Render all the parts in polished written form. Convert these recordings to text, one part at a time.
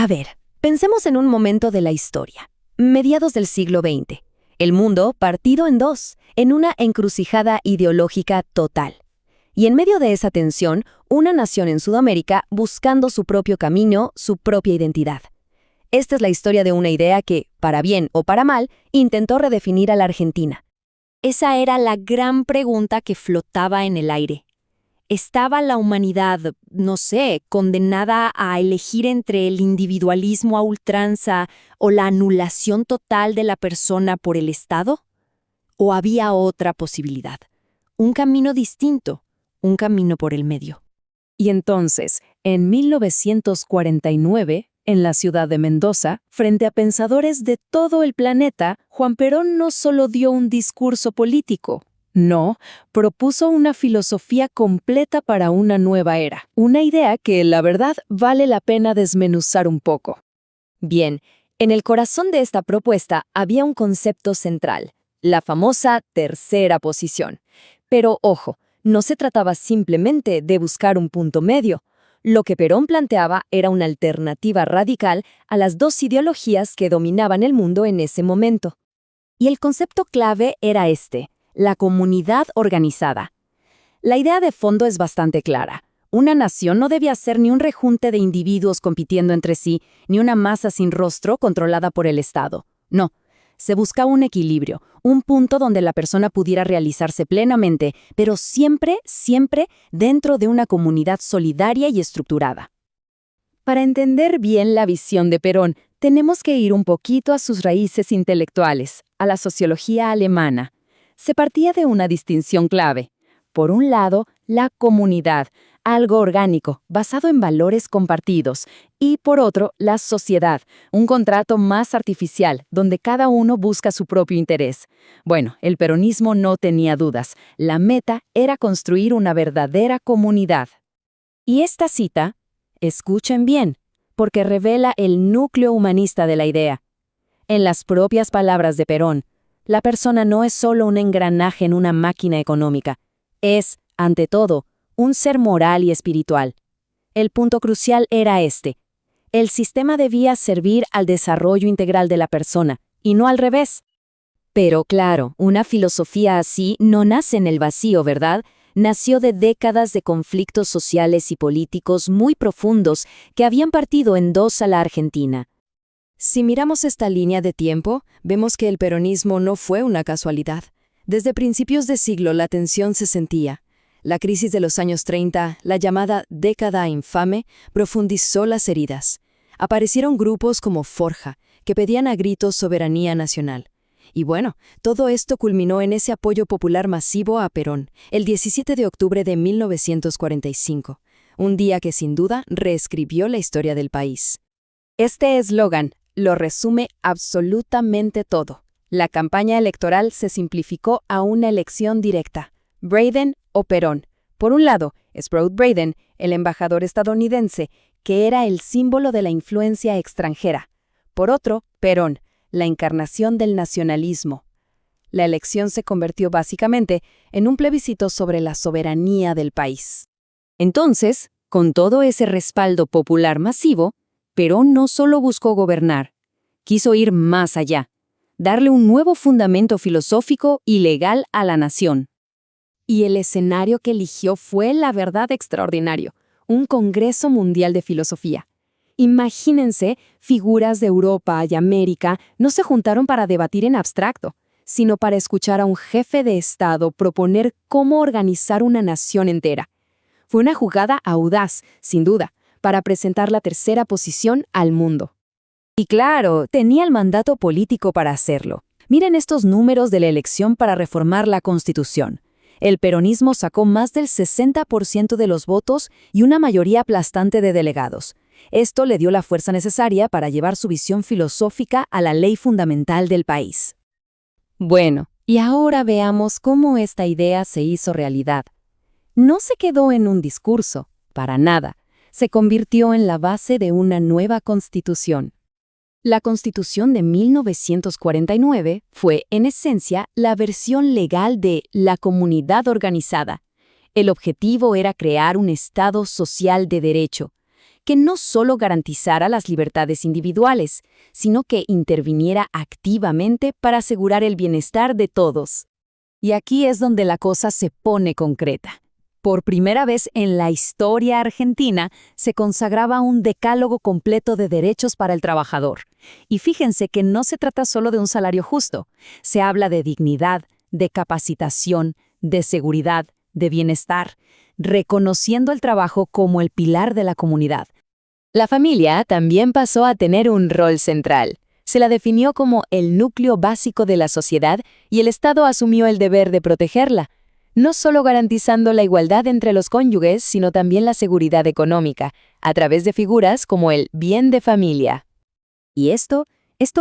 A ver, pensemos en un momento de la historia. Mediados del siglo XX. El mundo partido en dos, en una encrucijada ideológica total. Y en medio de esa tensión, una nación en Sudamérica buscando su propio camino, su propia identidad. Esta es la historia de una idea que, para bien o para mal, intentó redefinir a la Argentina. Esa era la gran pregunta que flotaba en el aire. ¿Estaba la humanidad, no sé, condenada a elegir entre el individualismo a ultranza o la anulación total de la persona por el Estado? ¿O había otra posibilidad? Un camino distinto, un camino por el medio. Y entonces, en 1949, en la ciudad de Mendoza, frente a pensadores de todo el planeta, Juan Perón no solo dio un discurso político, no, propuso una filosofía completa para una nueva era. Una idea que, la verdad, vale la pena desmenuzar un poco. Bien, en el corazón de esta propuesta había un concepto central, la famosa tercera posición. Pero, ojo, no se trataba simplemente de buscar un punto medio. Lo que Perón planteaba era una alternativa radical a las dos ideologías que dominaban el mundo en ese momento. Y el concepto clave era este: la comunidad organizada. La idea de fondo es bastante clara. Una nación no debía ser ni un rejunte de individuos compitiendo entre sí, ni una masa sin rostro controlada por el Estado. No, se buscaba un equilibrio, un punto donde la persona pudiera realizarse plenamente, pero siempre, siempre dentro de una comunidad solidaria y estructurada. Para entender bien la visión de Perón, tenemos que ir un poquito a sus raíces intelectuales, a la sociología alemana. Se partía de una distinción clave. Por un lado, la comunidad, algo orgánico, basado en valores compartidos, y por otro, la sociedad, un contrato más artificial, donde cada uno busca su propio interés. Bueno, el peronismo no tenía dudas. La meta era construir una verdadera comunidad. Y esta cita, escuchen bien, porque revela el núcleo humanista de la idea. En las propias palabras de Perón, la persona no es solo un engranaje en una máquina económica. Es, ante todo, un ser moral y espiritual. El punto crucial era este: el sistema debía servir al desarrollo integral de la persona, y no al revés. Pero claro, una filosofía así no nace en el vacío, ¿verdad? Nació de décadas de conflictos sociales y políticos muy profundos que habían partido en dos a la Argentina. Si miramos esta línea de tiempo, vemos que el peronismo no fue una casualidad. Desde principios de siglo la tensión se sentía. La crisis de los años 30, la llamada década infame, profundizó las heridas. Aparecieron grupos como Forja, que pedían a gritos soberanía nacional. Y bueno, todo esto culminó en ese apoyo popular masivo a Perón, el 17 de octubre de 1945, un día que sin duda reescribió la historia del país. Este eslogan lo resume absolutamente todo. La campaña electoral se simplificó a una elección directa: Braden o Perón. Por un lado, Sprout Braden, el embajador estadounidense, que era el símbolo de la influencia extranjera. Por otro, Perón, la encarnación del nacionalismo. La elección se convirtió básicamente en un plebiscito sobre la soberanía del país. Entonces, con todo ese respaldo popular masivo, Perón no solo buscó gobernar, quiso ir más allá, darle un nuevo fundamento filosófico y legal a la nación. Y el escenario que eligió fue, la verdad, extraordinario: un Congreso Mundial de Filosofía. Imagínense, figuras de Europa y América no se juntaron para debatir en abstracto, sino para escuchar a un jefe de Estado proponer cómo organizar una nación entera. Fue una jugada audaz, sin duda, para presentar la tercera posición al mundo. Y claro, tenía el mandato político para hacerlo. Miren estos números de la elección para reformar la Constitución. El peronismo sacó más del 60% de los votos y una mayoría aplastante de delegados. Esto le dio la fuerza necesaria para llevar su visión filosófica a la ley fundamental del país. Bueno, y ahora veamos cómo esta idea se hizo realidad. No se quedó en un discurso, para nada. Se convirtió en la base de una nueva constitución. La Constitución de 1949 fue, en esencia, la versión legal de la comunidad organizada. El objetivo era crear un Estado social de derecho, que no solo garantizara las libertades individuales, sino que interviniera activamente para asegurar el bienestar de todos. Y aquí es donde la cosa se pone concreta. Por primera vez en la historia argentina se consagraba un decálogo completo de derechos para el trabajador. Y fíjense que no se trata solo de un salario justo. Se habla de dignidad, de capacitación, de seguridad, de bienestar, reconociendo el trabajo como el pilar de la comunidad. La familia también pasó a tener un rol central. Se la definió como el núcleo básico de la sociedad y el Estado asumió el deber de protegerla, no solo garantizando la igualdad entre los cónyuges, sino también la seguridad económica, a través de figuras como el bien de familia. Y esto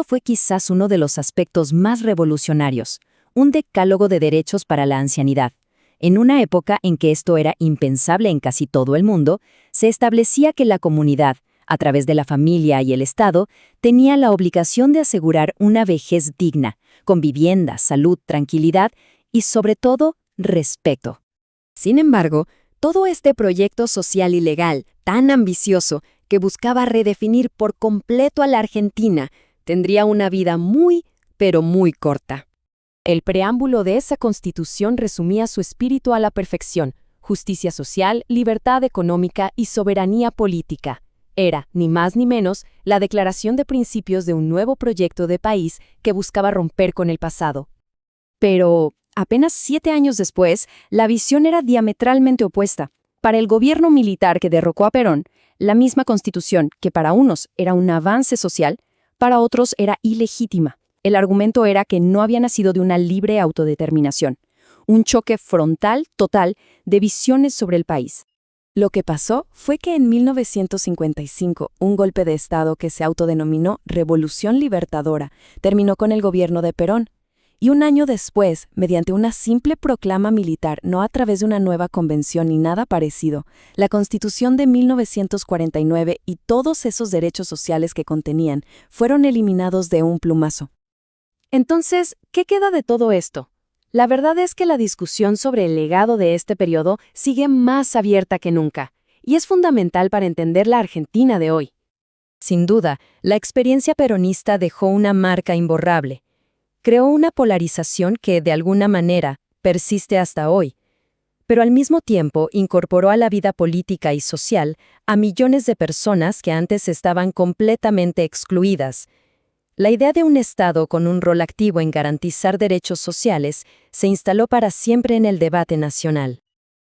fue quizás uno de los aspectos más revolucionarios, un decálogo de derechos para la ancianidad. En una época en que esto era impensable en casi todo el mundo, se establecía que la comunidad, a través de la familia y el Estado, tenía la obligación de asegurar una vejez digna, con vivienda, salud, tranquilidad y, sobre todo, respeto. Sin embargo, todo este proyecto social y legal, tan ambicioso, que buscaba redefinir por completo a la Argentina, tendría una vida muy, pero muy corta. El preámbulo de esa constitución resumía su espíritu a la perfección: justicia social, libertad económica y soberanía política. Era, ni más ni menos, la declaración de principios de un nuevo proyecto de país que buscaba romper con el pasado. Pero apenas 7 años después, la visión era diametralmente opuesta. Para el gobierno militar que derrocó a Perón, la misma constitución, que para unos era un avance social, para otros era ilegítima. El argumento era que no había nacido de una libre autodeterminación. Un choque frontal, total, de visiones sobre el país. Lo que pasó fue que en 1955, un golpe de Estado que se autodenominó Revolución Libertadora terminó con el gobierno de Perón. Y un año después, mediante una simple proclama militar, no a través de una nueva convención ni nada parecido, la Constitución de 1949 y todos esos derechos sociales que contenían fueron eliminados de un plumazo. Entonces, ¿qué queda de todo esto? La verdad es que la discusión sobre el legado de este periodo sigue más abierta que nunca, y es fundamental para entender la Argentina de hoy. Sin duda, la experiencia peronista dejó una marca imborrable. Creó una polarización que, de alguna manera, persiste hasta hoy, pero al mismo tiempo incorporó a la vida política y social a millones de personas que antes estaban completamente excluidas. La idea de un Estado con un rol activo en garantizar derechos sociales se instaló para siempre en el debate nacional.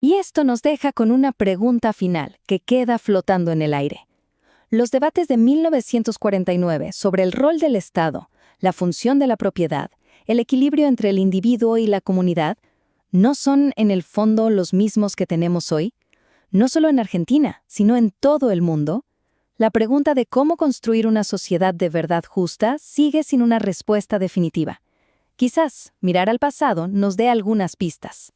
Y esto nos deja con una pregunta final que queda flotando en el aire. Los debates de 1949 sobre el rol del Estado, la función de la propiedad, el equilibrio entre el individuo y la comunidad, ¿no son en el fondo los mismos que tenemos hoy? No solo en Argentina, sino en todo el mundo. La pregunta de cómo construir una sociedad de verdad justa sigue sin una respuesta definitiva. Quizás mirar al pasado nos dé algunas pistas.